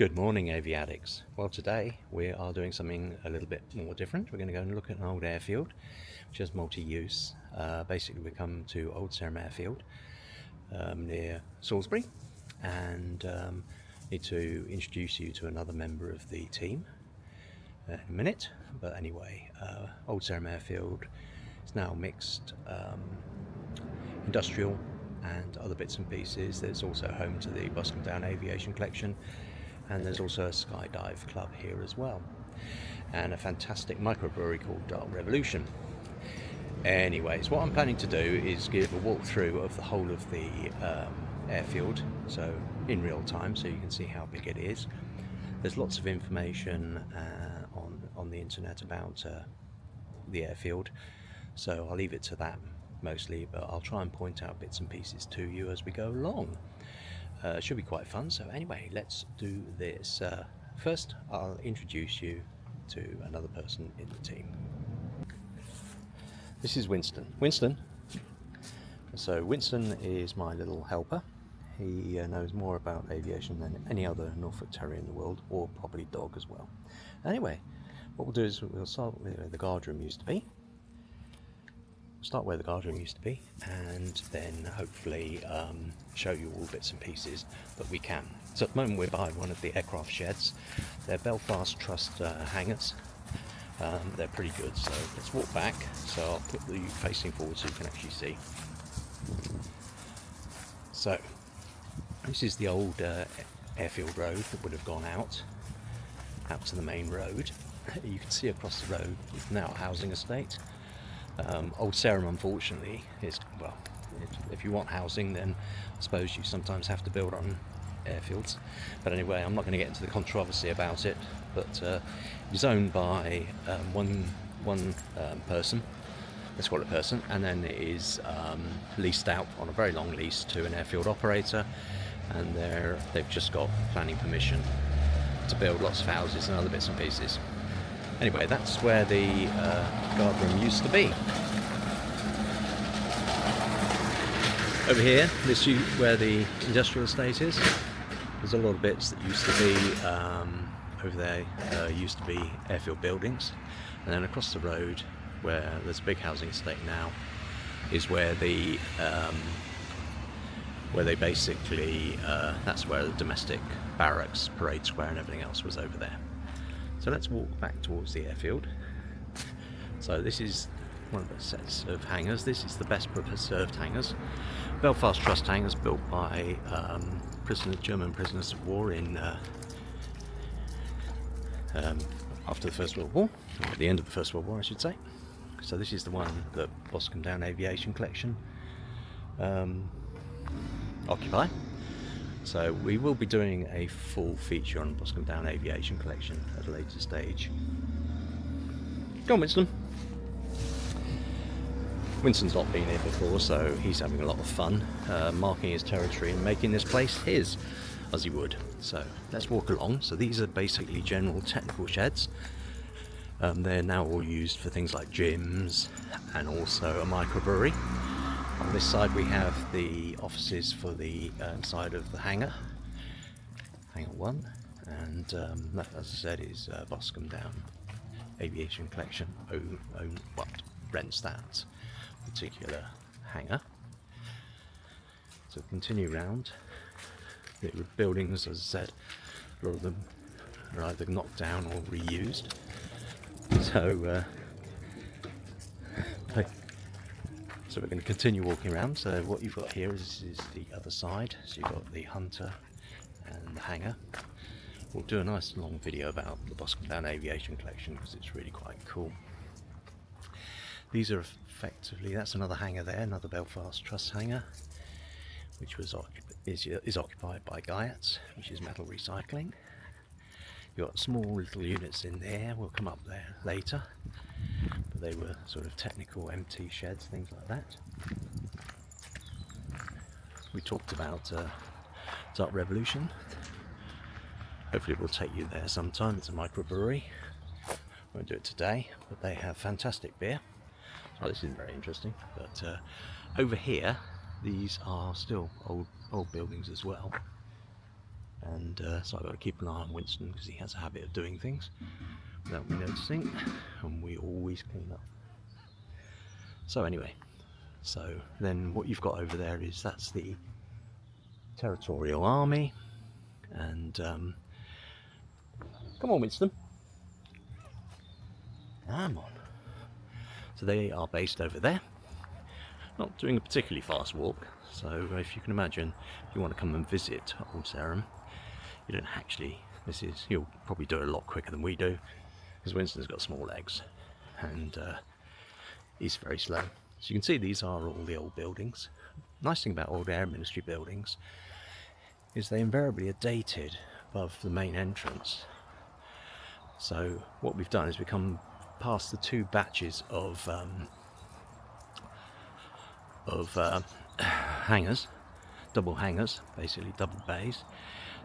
Good morning, Aviaddicts. Well, today we are doing something a little bit more different. We're going to go and look at an old airfield, which has multi-use. Basically, we come to Old Sarum Airfield near Salisbury, and need to introduce you to another member of the team in a minute. But anyway, Old Sarum Airfield is now mixed industrial and other bits and pieces. There's also home to the Boscombe Down Aviation collection, and there's also a skydive club here as well, and a fantastic microbrewery called WW1. Anyways, what I'm planning to do is give a walkthrough of the whole of the airfield, so in real time, so you can see how big it is. There's lots of information on the internet about the airfield, so I'll leave it to that mostly, but I'll try and point out bits and pieces to you as we go along. Should be quite fun. So anyway, let's do this. First, I'll introduce you to another person in the team. This is Winston. So Winston is my little helper. He knows more about aviation than any other Norfolk Terrier in the world, or probably dog as well. Anyway, what we'll do is we'll start where the guardroom used to be. And then hopefully show you all bits and pieces that we can. So at the moment we're by one of the aircraft sheds. They're Belfast Trust hangars. They're pretty good, so let's walk back. So I'll put you facing forward so you can actually see. So this is the old airfield road that would have gone out to the main road. You can see across the road it's now a housing estate. Old Sarum, unfortunately, is, well, if you want housing, then I suppose you sometimes have to build on airfields. But anyway, I'm not going to get into the controversy about it, but it's owned by one person, let's call it person, and then it is leased out on a very long lease to an airfield operator, and they've just got planning permission to build lots of houses and other bits and pieces. Anyway, that's where the guardroom used to be. Over here, this is where the industrial estate is. There's a lot of bits that used to be over there. Used to be airfield buildings, and then across the road, where there's a big housing estate now, is where they basically that's where the domestic barracks, parade square, and everything else was over there. So let's walk back towards the airfield. So this is one of the sets of hangars. This is the best preserved hangars. Belfast Trust hangars built by German prisoners of war in after the First World War, or at the end of the First World War I should say. So this is the one that Boscombe Down Aviation collection occupy. So we will be doing a full feature on Boscombe Down Aviation collection at a later stage. Go on, Winston. Winston's not been here before, so he's having a lot of fun marking his territory and making this place his, as he would. So let's walk along. So these are basically general technical sheds. They're now all used for things like gyms and also a microbrewery. On this side we have the offices for the side of the hangar, Hangar 1, and that, as I said, is Boscombe Down Aviation collection rents that particular hangar. So continue round. The buildings, as I said, a lot of them are either knocked down or reused. So we're going to continue walking around. So what you've got here is the other side. So you've got the Hunter and the hangar. We'll do a nice long video about the Boscombe Down Aviation collection because it's really quite cool. These are effectively, that's another hangar there, another Belfast Trust hangar, which is occupied by Aviaddicts, which is metal recycling. You've got small little units in there, we'll come up there later. But they were sort of technical empty sheds, things like that. We talked about Dark Revolution. Hopefully we'll take you there sometime. It's a microbrewery. Won't do it today, but they have fantastic beer. Oh, this isn't very interesting, but over here, these are still old buildings as well. and so I've got to keep an eye on Winston because he has a habit of doing things without me noticing, and we always clean up. So anyway, so then what you've got over there is that's the Territorial Army, and come on Winston, come on. So they are based over there, not doing a particularly fast walk, so if you can imagine, if you want to come and visit Old Sarum, you don't actually, you'll probably do it a lot quicker than we do, because Winston's got small legs, and he's very slow. So you can see these are all the old buildings. Nice thing about old Air Ministry buildings is they invariably are dated above the main entrance. So what we've done is we come past the two batches of hangars, double hangars, basically double bays.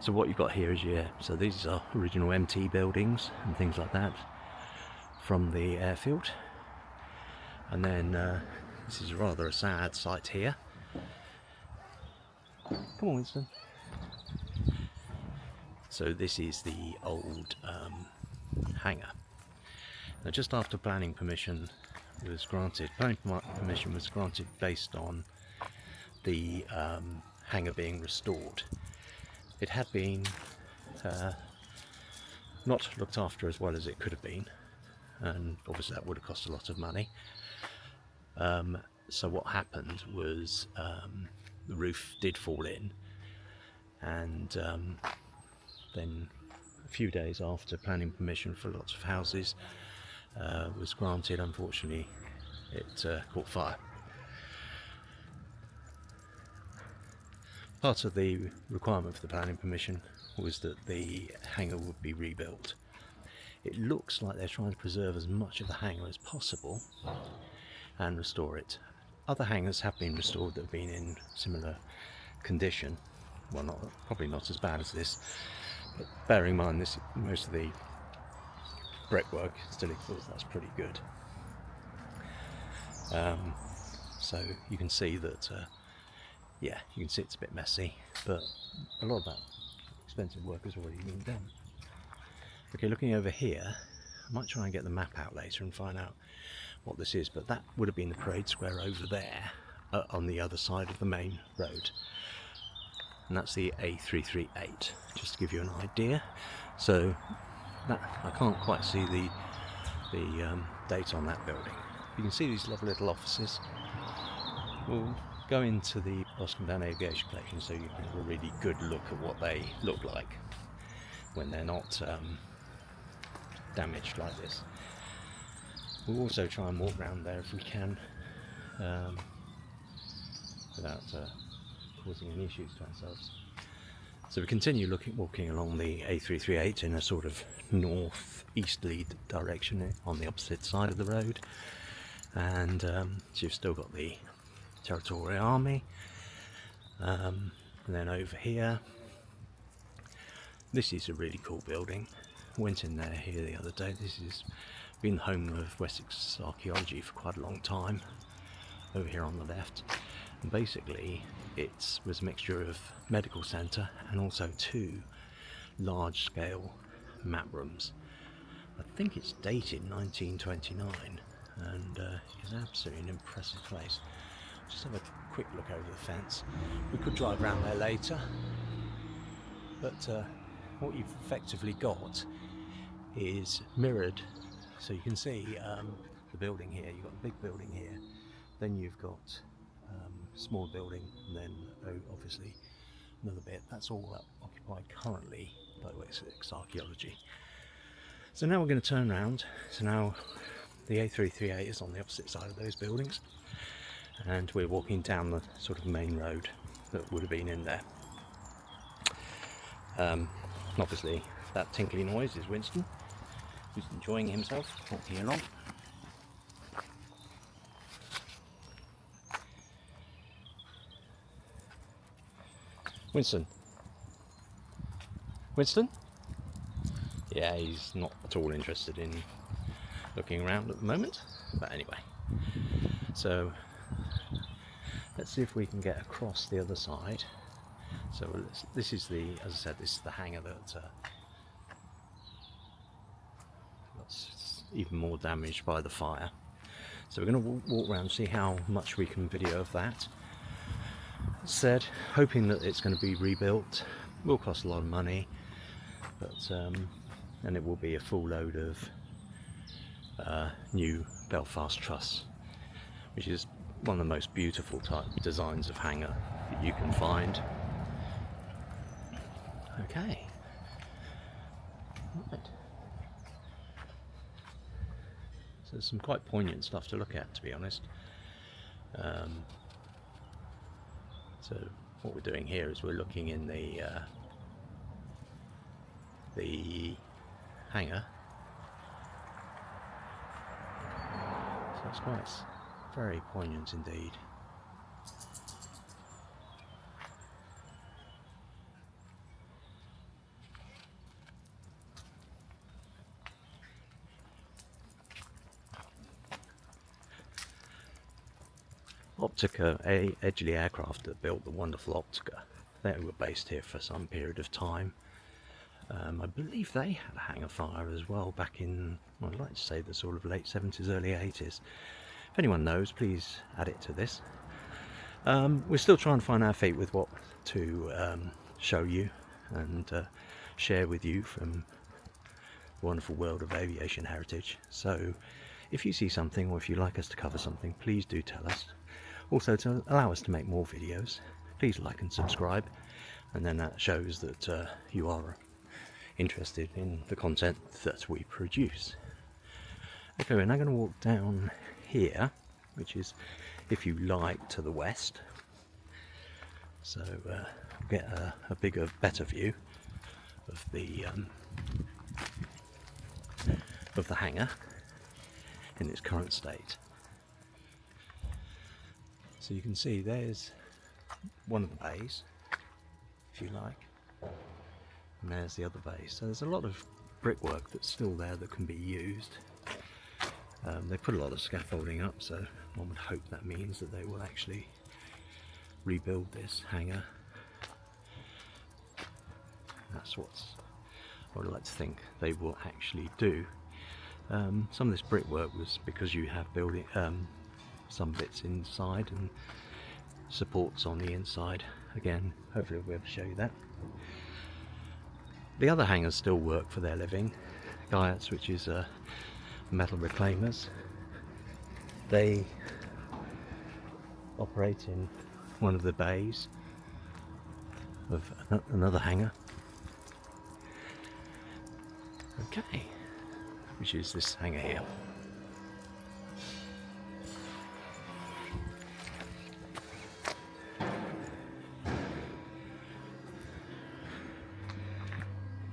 So what you've got here is so these are original MT buildings and things like that from the airfield, and then this is rather a sad sight here. Come on Winston. So this is the old hangar. Now just after planning permission was granted, permission was granted based on the hangar being restored. It had been not looked after as well as it could have been, and obviously that would have cost a lot of money. So what happened was the roof did fall in, and then a few days after planning permission for lots of houses was granted, unfortunately it caught fire. Part of the requirement for the planning permission was that the hangar would be rebuilt. It looks like they're trying to preserve as much of the hangar as possible and restore it. Other hangars have been restored that have been in similar condition. Well, probably not as bad as this, but bearing in mind most of the brickwork still exists, that's pretty good. So you can see that yeah, you can see it's a bit messy, but a lot of that expensive work has already been done. Okay, looking over here, I might try and get the map out later and find out what this is, but that would have been the parade square over there on the other side of the main road, and that's the A338, just to give you an idea. So that, I can't quite see the date on that building. You can see these lovely little offices. We'll go into the Boscombe Down Aviation collection so you can have a really good look at what they look like when they're not damaged like this. We'll also try and walk around there if we can, without causing any issues to ourselves. So we continue walking along the A338 in a sort of north-easterly direction on the opposite side of the road, and so you've still got the Territorial Army, and then over here, this is a really cool building. I went in there here the other day. This has been the home of Wessex archaeology for quite a long time, over here on the left, and basically it was a mixture of medical centre and also two large-scale map rooms. I think it's dated 1929, and it's absolutely an impressive place. Just have a quick look over the fence. We could drive around there later, but what you've effectively got is mirrored, so you can see the building here. You've got a big building here, then you've got a small building, and then obviously another bit. That's all occupied currently by Wessex archaeology. So now we're going to turn around. So now the A338 is on the opposite side of those buildings, and we're walking down the sort of main road that would have been in there. Obviously that tinkly noise is Winston, who's enjoying himself walking along. Winston? Yeah, he's not at all interested in looking around at the moment, but anyway, so let's see if we can get across the other side So this is the, as I said, this is the hangar that that's even more damaged by the fire. So we're going to walk around and see how much we can video of that. As said, hoping that it's going to be rebuilt. Will cost a lot of money, but and it will be a full load of new Belfast truss, which is one of the most beautiful type designs of hangar that you can find. Okay. Right. So there's some quite poignant stuff to look at, to be honest. So what we're doing here is we're looking in the hangar. So it's quite very poignant indeed. Optica, Edgley Aircraft that built the wonderful Optica, they were based here for some period of time. I believe they had a hangar fire as well back in, well, I'd like to say the sort of late 70s, early 80s. If anyone knows, please add it to this. We're still trying to find our feet with what to show you and share with you from the wonderful world of aviation heritage. So if you see something, or if you'd like us to cover something, please do tell us. Also, to allow us to make more videos, please like and subscribe, and then that shows that you are interested in the content that we produce. Okay, we're now going to walk down here, which is, if you like, to the west. So get a bigger, better view of the hangar in its current state. So you can see there's one of the bays, if you like, and there's the other bay. So there's a lot of brickwork that's still there that can be used. They put a lot of scaffolding up, so one would hope that means that they will actually rebuild this hangar. That's what I would like to think they will actually do. Some of this brickwork was because you have building some bits inside and supports on the inside. Again, hopefully we'll be able to show you that. The other hangars still work for their living. Guyats, which is metal reclaimers, they operate in one of the bays of another hangar. Okay, which is this hangar here.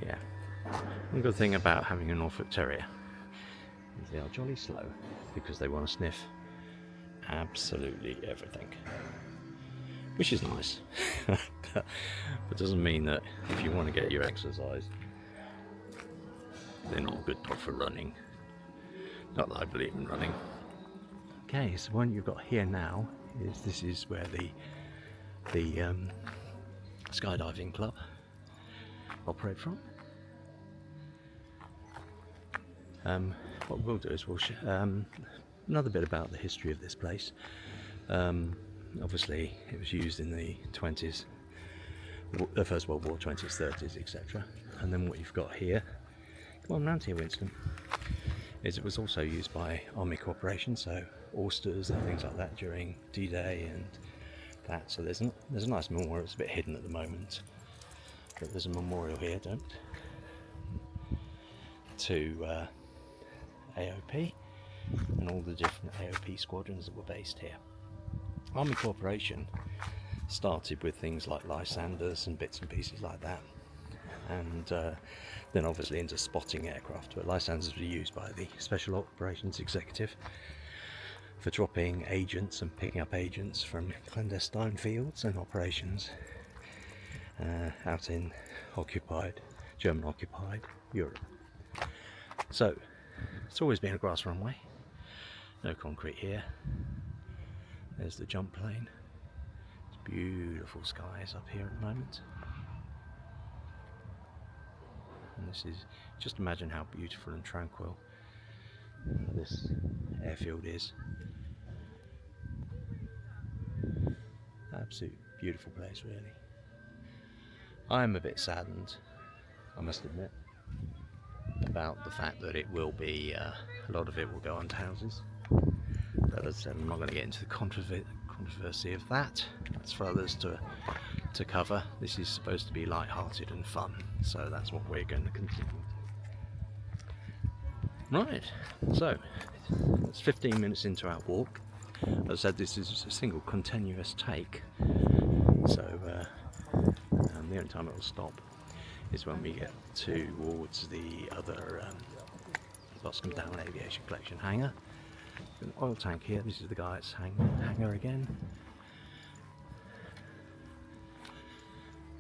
Yeah, one good thing about having a Norfolk Terrier is they are jolly slow, because they want to sniff absolutely everything, which is nice. But doesn't mean that if you want to get your exercise, they're not a good dog for running. Not that I believe in running. Okay, so what you've got here now is, this is where the skydiving club operate from. What we'll do is we'll another bit about the history of this place. Obviously it was used in the 20s, the First World War, 20s, 30s, etc. And then what you've got here, come on round here Winston, is it was also used by army corporations, so Oysters and things like that during D-Day and that. So there's a nice memorial. It's a bit hidden at the moment, but there's a memorial here, to AOP and all the different AOP squadrons that were based here. Army Corporation started with things like Lysanders and bits and pieces like that, and then obviously into spotting aircraft, but Lysanders were used by the Special Operations Executive for dropping agents and picking up agents from clandestine fields and operations out in German occupied Europe. So it's always been a grass runway, no concrete here. There's the jump plane. It's Beautiful skies up here at the moment. And this is, just imagine how beautiful and tranquil this airfield is. Absolute beautiful place, really. I'm a bit saddened, I must admit, about the fact that it will be, a lot of it will go onto houses. But as I said, I'm not going to get into the controversy of that. That's for others to cover. This is supposed to be light-hearted and fun, so that's what we're going to continue. Right, so it's 15 minutes into our walk. As I said, this is a single continuous take, so the only time it will stop is when we get towards the other Boscombe Down Aviation Collection hangar. An oil tank here. This is the guy's hangar again.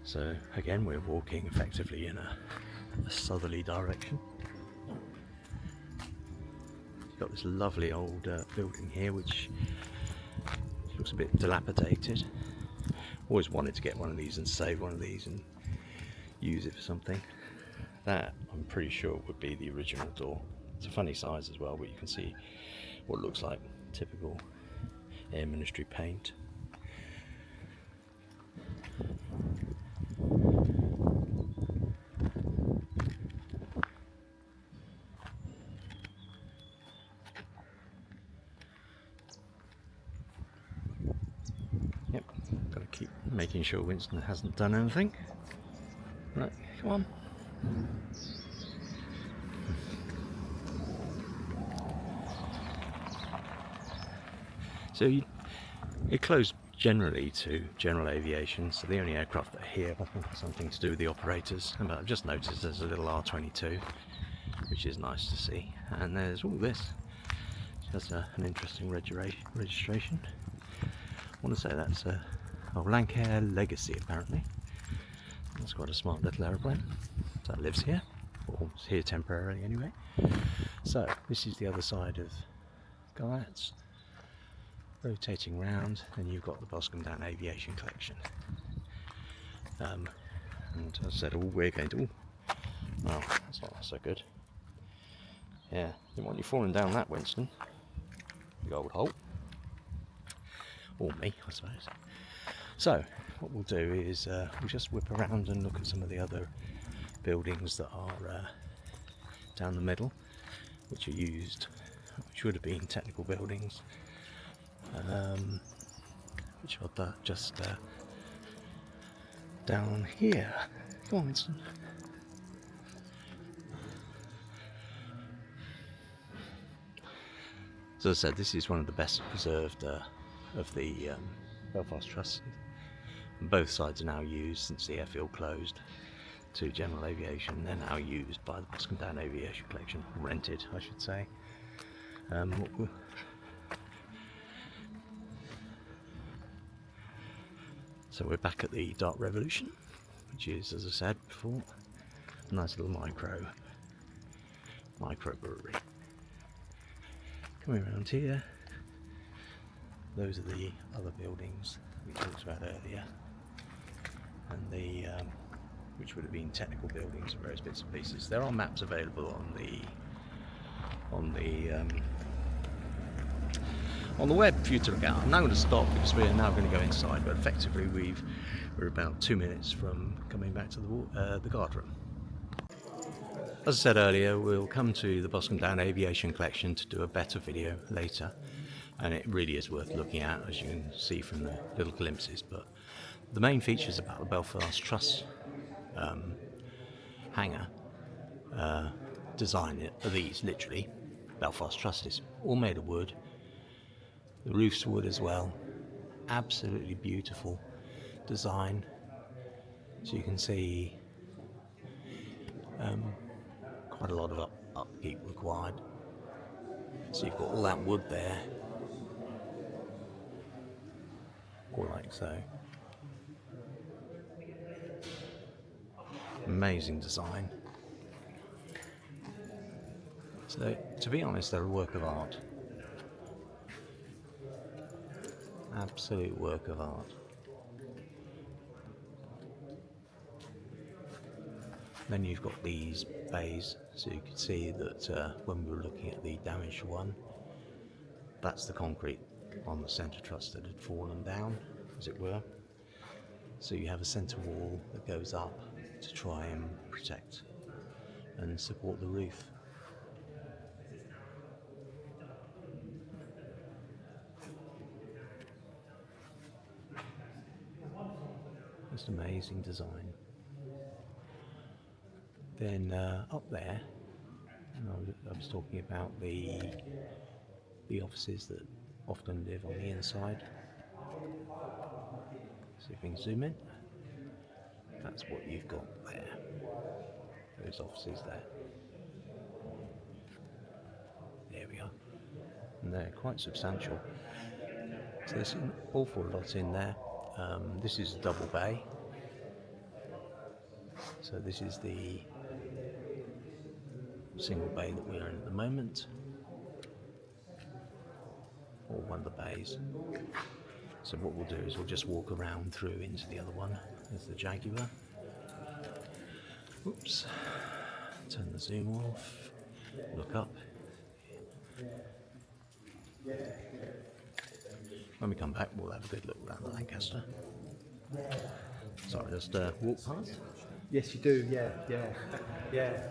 So again, we're walking effectively in a southerly direction. You've got this lovely old building here, which looks a bit dilapidated. Always wanted to get one of these and save one of these and use it for something. That, I'm pretty sure, would be the original door. It's a funny size as well, but you can see what looks like typical Air Ministry paint. Yep, got to keep making sure Winston hasn't done anything. Right, come on. So it closed generally to general aviation, so the only aircraft that are here, I think, has something to do with the operators. But I've just noticed there's a little R22, which is nice to see. And there's all this. Just an interesting registration. I want to say that's a Lancair Legacy, apparently. That's quite a smart little aeroplane. That lives here, or is here temporarily anyway. So this is the other side of Guyats. Rotating round, and you've got the Boscombe Down Aviation Collection. And as I said, all we're going to... Oh, that's not so good. Yeah, didn't want you falling down that, Winston. Big old hole. Or me, I suppose. So, what we'll do is we'll just whip around and look at some of the other buildings that are down the middle, which are used, which would have been technical buildings. Which are just down here. Come on, Winston. As I said, this is one of the best preserved of the Belfast Trust. And both sides are now used since the airfield closed to general aviation. They're now used by the Boscombe Down Aviation Collection, rented, I should say. So we're back at the Dark Revolution, which is, as I said before, a nice little micro brewery. Coming around here, those are the other buildings that we talked about earlier, and the which would have been technical buildings, various bits and pieces. There are maps available on the web for you to look at. I'm now going to stop because we're now going to go inside, but effectively we're about 2 minutes from coming back to the guard room. As I said earlier, we'll come to the Boscombe Down Aviation Collection to do a better video later, and it really is worth looking at, as you can see from the little glimpses. But the main features about the Belfast Trust hangar design are these, literally. Belfast Trust is all made of wood. The roof's wood as well. Absolutely beautiful design. So you can see quite a lot of upkeep required. So you've got all that wood there, all like so. Amazing design. So to be honest, they're a work of art. Absolute work of art. Then you've got these bays, so you can see that when we were looking at the damaged one, that's the concrete on the centre truss that had fallen down, as it were. So you have a centre wall that goes up to try and protect and support the roof. Just amazing design. Then up there, and I was talking about the offices that often live on the inside. So if we can zoom in, that's what you've got there. Those offices there. There we are. And they're quite substantial. So there's an awful lot in there. This is a double bay. So this is the single bay that we're in at the moment, or one of the bays. So what we'll do is we'll just walk around through into the other one. There's the Jaguar. Oops. Turn the zoom off. Look up. When we come back, we'll have a good look around the Lancaster. Sorry, just walk past. Yes, you do. Yeah.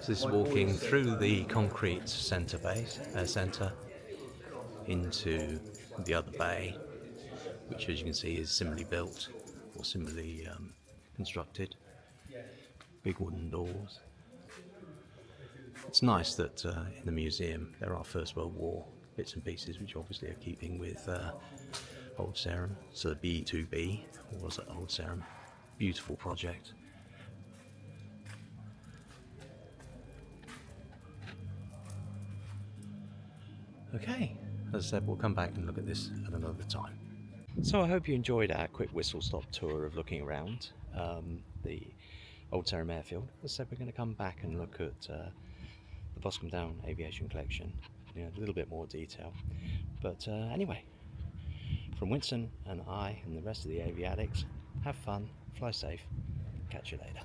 So this is walking through the concrete centre base, centre into the other bay, which, as you can see, is similarly built or similarly constructed. Big wooden doors. It's nice that in the museum there are First World War bits and pieces, which obviously are keeping with Old Sarum. So the B-2B was at Old Sarum. Beautiful project. Okay, as I said, we'll come back and look at this at another time. So I hope you enjoyed our quick whistle-stop tour of looking around the Old Sarum Airfield. As I said, we're going to come back and look at the Boscombe Down Aviation Collection in a little bit more detail. But anyway, from Winston and I and the rest of the Aviaddicts, have fun, fly safe, catch you later.